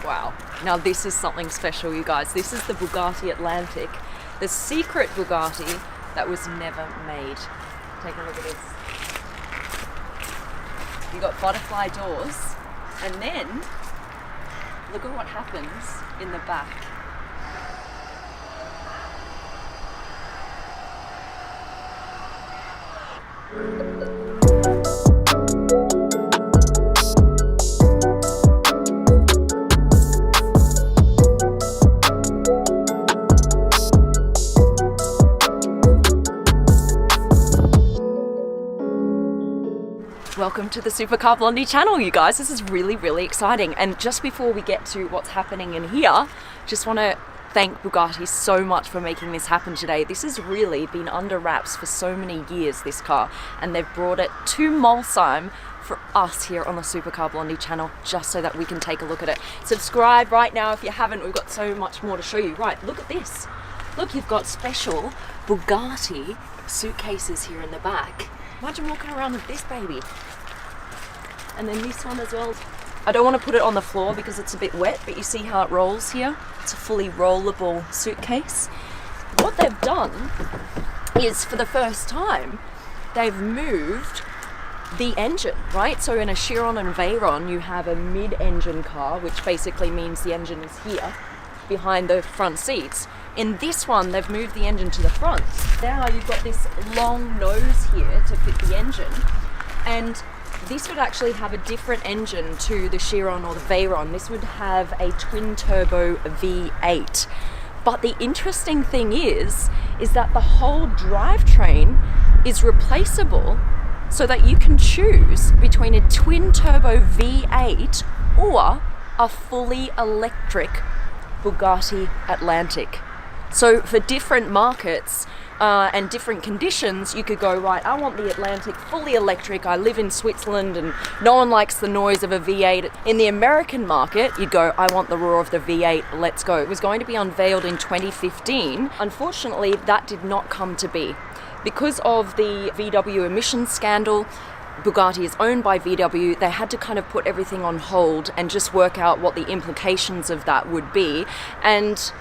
Wow. Now this is something special, you guys. This is the Bugatti Atlantic, the secret Bugatti that was never made. Take a look at this. You got butterfly doors, and then look at what happens in the back. Welcome to the Supercar Blondie channel, you guys. This is really, really exciting. And just before we get to what's happening in here, just want to thank Bugatti so much for making this happen today. This has really been under wraps for so many years, this car, and they've brought it to Molsheim for us here on the Supercar Blondie channel, just so that we can take a look at it. Subscribe right now if you haven't. We've got so much more to show you. Right, look at this. Look, you've got special Bugatti suitcases here in the back. Imagine walking around with this baby. And then this one as well. I don't want to put it on the floor because it's a bit wet, but you see how it rolls here? It's a fully rollable suitcase. What they've done is, for the first time, they've moved the engine, right? So in a Chiron and Veyron, you have a mid-engine car, which basically means the engine is here, behind the front seats. In this one, they've moved the engine to the front. Now you've got this long nose here to fit the engine, and this would actually have a different engine to the Chiron or the Veyron. This would have a twin-turbo V8. But the interesting thing is that the whole drivetrain is replaceable, so that you can choose between a twin-turbo V8 or a fully electric Bugatti Atlantic. So for different markets and different conditions, you could go, right, I want the Atlantic fully electric. I live in Switzerland and no one likes the noise of a V8. In the American market, you'd go, I want the roar of the V8, let's go. It was going to be unveiled in 2015. Unfortunately, that did not come to be. Because of the VW emissions scandal, Bugatti is owned by VW, they had to kind of put everything on hold and just work out what the implications of that would be. And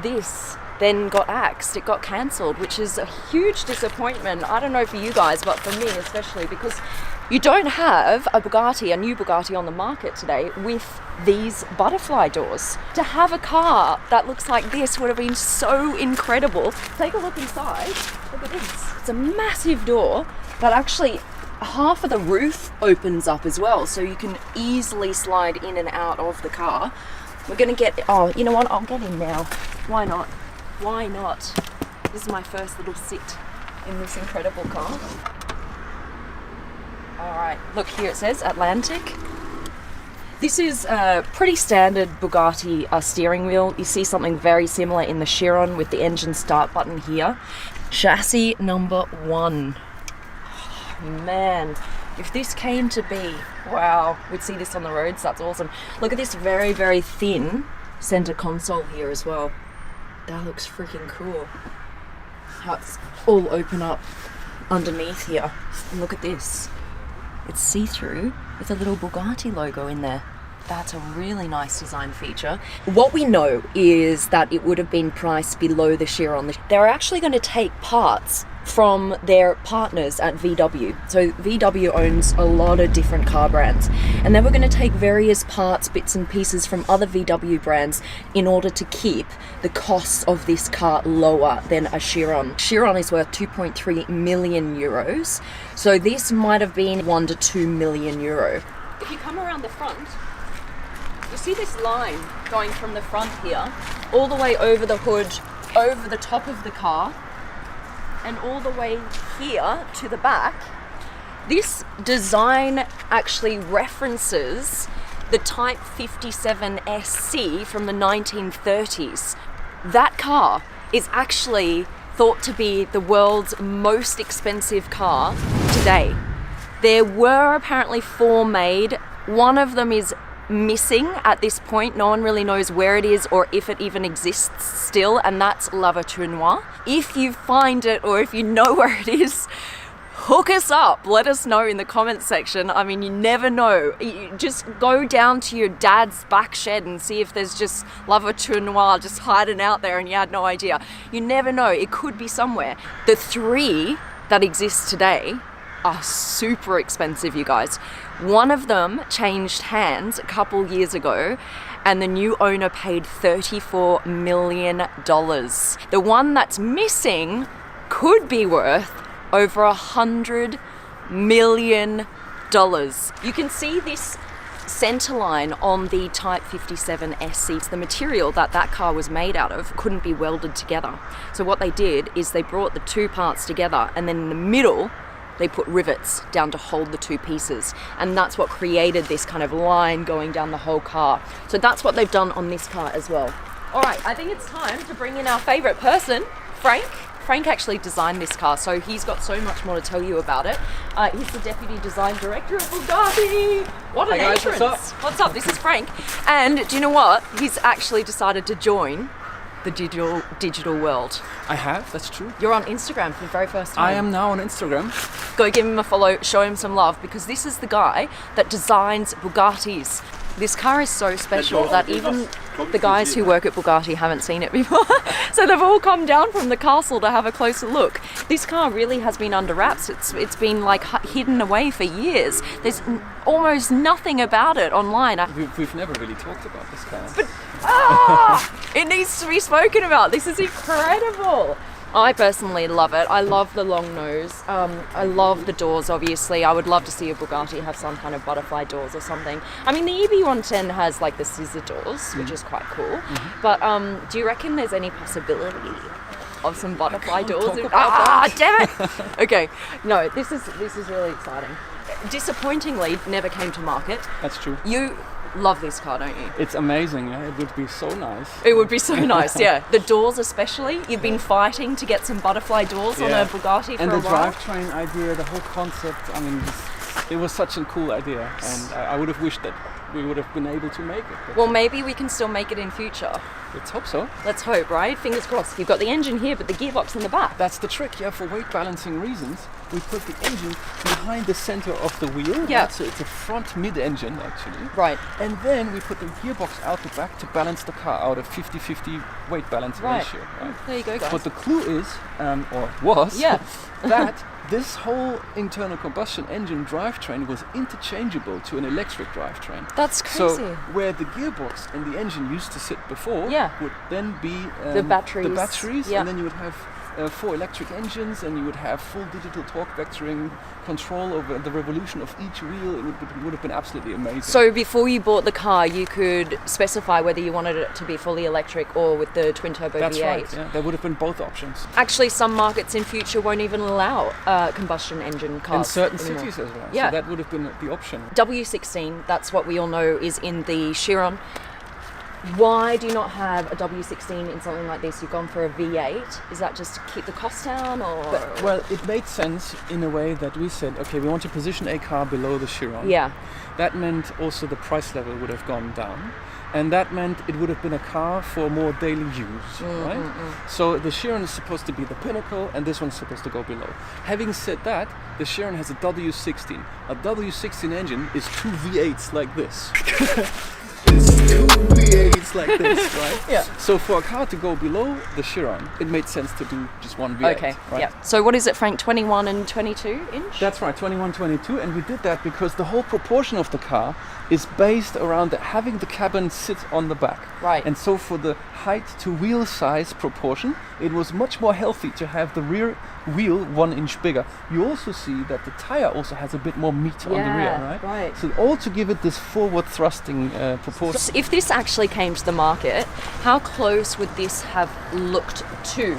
this then got axed, it got cancelled, which is a huge disappointment. I don't know for you guys, but for me especially, because you don't have a Bugatti, a new Bugatti on the market today with these butterfly doors. To have a car that looks like this would have been so incredible. Take a look inside. Look at this. It's a massive door, but actually half of the roof opens up as well, so you can easily slide in and out of the car. We're gonna get, oh, you know what? I'll get in now. Why not? Why not? This is my first little sit in this incredible car. All right, look here, it says Atlantic. This is a pretty standard Bugatti steering wheel. You see something very similar in the Chiron with the engine start button here. Chassis number 1. Oh, man, if this came to be, wow, we'd see this on the roads. That's awesome. Look at this very, very thin center console here as well. That looks freaking cool. How it's all open up underneath here. And look at this. It's see-through with a little Bugatti logo in there. That's a really nice design feature. What we know is that it would have been priced below the Chiron. They're actually going to take parts from their partners at VW. So VW owns a lot of different car brands, and they were going to take various parts, bits and pieces from other VW brands in order to keep the costs of this car lower than a Chiron. Chiron is worth 2.3 million euros, so this might have been 1 to 2 million euro. If you come around the front, you see this line going from the front here all the way over the hood, over the top of the car, and all the way here to the back. This design actually references the Type 57 SC from the 1930s. That car is actually thought to be the world's most expensive car today. There were apparently 4 made. One of them is missing at this point. No one really knows where it is or if it even exists still, and that's La Voiture Noire. If you find it or if you know where it is, hook us up. Let us know in the comments section. I mean, you never know. You just go down to your dad's back shed and see if there's just Lava Tournois just hiding out there and you had no idea. You never know. It could be somewhere. The 3 that exist today are super expensive, you guys. One of them changed hands a couple years ago and the new owner paid $34 million. The one that's missing could be worth over $100 million. You can see this centerline on the Type 57 SC. The material that car was made out of couldn't be welded together. So what they did is they brought the 2 parts together and then in the middle they put rivets down to hold the 2 pieces. And that's what created this kind of line going down the whole car. So that's what they've done on this car as well. All right, I think it's time to bring in our favorite person, Frank. Frank actually designed this car, so he's got so much more to tell you about it. He's the Deputy Design Director of Bugatti. What an entrance. What's up? This is Frank. And do you know what? He's actually decided to join the digital world. I have, that's true. You're on Instagram for the very first time. I am now on Instagram. Go give him a follow, show him some love, because this is the guy that designs Bugattis. This car is so special that even the guys who work at Bugatti haven't seen it before. So they've all come down from the castle to have a closer look. This car really has been under wraps. It's been like hidden away for years. There's almost nothing about it online. We've never really talked about this car. But it needs to be spoken about. This is incredible. I personally love it. I love the long nose. I love the doors, obviously. I would love to see a Bugatti have some kind of butterfly doors or something. I mean, the EB110 has like the scissor doors, which is quite cool. But do you reckon there's any possibility of some butterfly doors? Damn it! Okay, no, this is really exciting. Disappointingly, never came to market. That's true. You love this car, don't you? It's amazing. Yeah? It would be so nice. It would be so nice, yeah. The doors especially. You've been fighting to get some butterfly doors on a Bugatti for a while. And the drivetrain idea, the whole concept, I mean, it was such a cool idea. And I would have wished that we would have been able to make it. Well, maybe we can still make it in future. Let's hope so. Let's hope, right? Fingers crossed. You've got the engine here, but the gearbox in the back. That's the trick, yeah. For weight balancing reasons, we put the engine behind the center of the wheel. Yeah. So it's a front mid-engine, actually. Right. And then we put the gearbox out the back to balance the car out, a 50-50 weight balance ratio. Right. There you go, guys. But the clue is, or was, that this whole internal combustion engine drivetrain was interchangeable to an electric drivetrain. That's crazy. So where the gearbox and the engine used to sit before would then be the batteries, and then you would have 4 electric engines, and you would have full digital torque vectoring control over the revolution of each wheel. It would have been absolutely amazing. So before you bought the car, you could specify whether you wanted it to be fully electric or with the twin turbo That's V8. Right, yeah. There would have been both options. Actually, some markets in future won't even allow combustion engine cars. In certain anymore. cities as well. Yeah. So that would have been the option. W16, that's what we all know is in the Chiron. Why do you not have a W16 in something like this? You've gone for a V8. Is that just to keep the cost down, or? Well, it made sense in a way that we said, okay, we want to position a car below the Chiron. Yeah. That meant also the price level would have gone down. And that meant it would have been a car for more daily use, right? So the Chiron is supposed to be the pinnacle, and this one's supposed to go below. Having said that, the Chiron has a W16. A W16 engine is 2 V8s like this. It's 2 V8s like this, right? Yeah. So for a car to go below the Chiron, it made sense to do just one V8. Okay, right? yeah. So what is it, Frank, 21 and 22 inch? That's right, 21, 22, and we did that because the whole proportion of the car is based around having the cabin sit on the back. Right. And so for the height to wheel size proportion, it was much more healthy to have the rear wheel 1 inch bigger. You also see that the tire also has a bit more meat on the rear, right? So all to give it this forward thrusting proportion. So if this actually came to the market, how close would this have looked to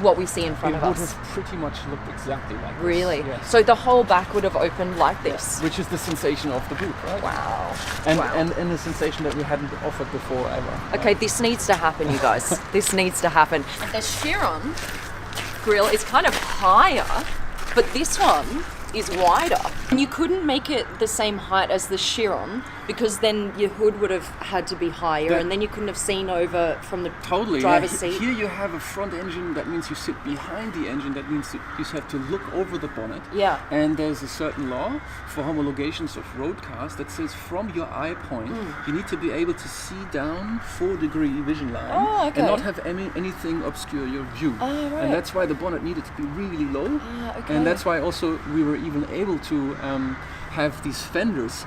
what we see in front of us? It would have pretty much looked exactly like this. Really? Yes. So the whole back would have opened like this? Which is the sensation of the boot, right? Wow. And the sensation that we hadn't offered before ever. Okay, this needs to happen, you guys. This needs to happen. The Chiron grille is kind of higher, but this one is wider. And you couldn't make it the same height as the Chiron because then your hood would have had to be higher, and then you couldn't have seen over from the driver's seat. Here you have a front engine. That means you sit behind the engine. That means you have to look over the bonnet. Yeah. And there's a certain law for homologations of road cars that says from your eye point, you need to be able to see down 4-degree vision line and not have anything obscure your view. Oh, right. And that's why the bonnet needed to be really low. Okay. And that's why also we were even able to have these fenders,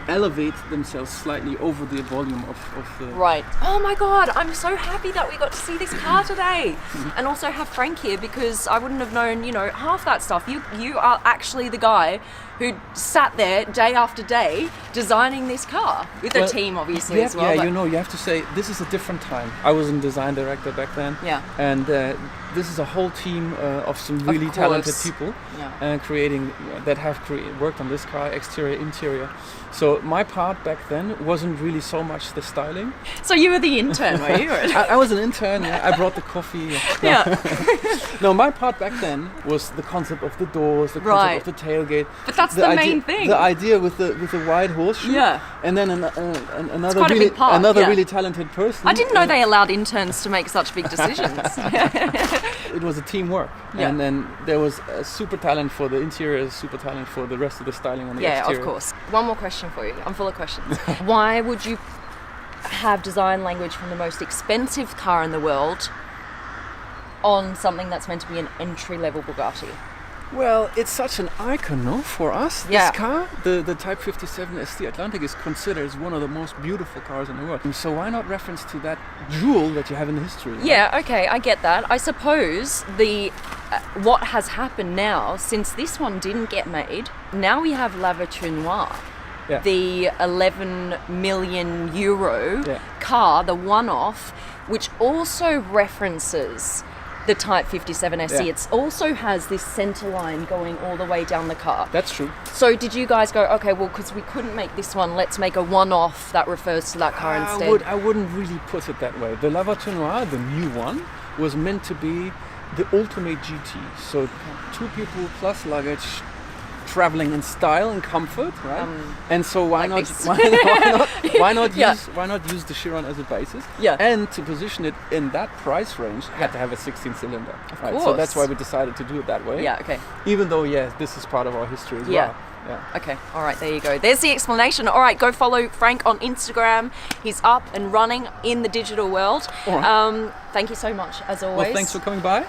elevate themselves slightly over the volume of the... Right. Oh my God, I'm so happy that we got to see this car today. And also have Frank here, because I wouldn't have known, half that stuff. You are actually the guy who sat there day after day designing this car with a team, obviously, as well. Yeah, you have to say, this is a different time. I was a design director back then. Yeah. And this is a whole team of some really talented people creating that have worked on this car, exterior, interior. So my part back then wasn't really so much the styling. So you were the intern, were you? I was an intern. I brought the coffee. No, my part back then was the concept of the doors, the concept of the tailgate. But that's the main thing. The idea with the wide horseshoe. Yeah. And then another really talented person. I didn't know they allowed interns to make such big decisions. It was a teamwork. Yeah. And then there was a super talent for the interior, super talent for the rest of the styling on the exterior. Yeah, of course. One more question for you. I'm full of questions. Why would you have design language from the most expensive car in the world on something that's meant to be an entry-level Bugatti? Well, it's such an icon, no, for us. This car, the Type 57 ST Atlantic, is considered as one of the most beautiful cars in the world. So why not reference to that jewel that you have in the history? Right? Yeah, okay, I get that. I suppose what has happened now, since this one didn't get made, now we have La Voiture Noire. Yeah. The 11 million euro car, the one-off, which also references the Type 57 SE. It also has this centre line going all the way down the car. That's true. So did you guys go, okay, well, because we couldn't make this one, let's make a one-off that refers to that car instead? I wouldn't really put it that way. The La Voiture Noire, the new one, was meant to be the ultimate GT. So 2 people plus luggage, traveling in style and comfort, right? And so why not use the Chiron as a basis? Yeah. And to position it in that price range, had to have a 16-cylinder. Of right? course. So that's why we decided to do it that way. Yeah. Okay. Even though, this is part of our history as well. Yeah. Okay. All right. There you go. There's the explanation. All right. Go follow Frank on Instagram. He's up and running in the digital world. All right. Thank you so much, as always. Well, thanks for coming by.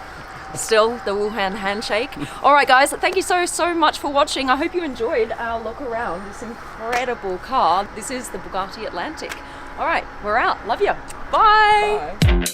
Still the Wuhan handshake. All right, guys, thank you so much for watching. I hope you enjoyed our look around this incredible car. This is the Bugatti Atlantic. All right, we're out. Love you. Bye. Bye.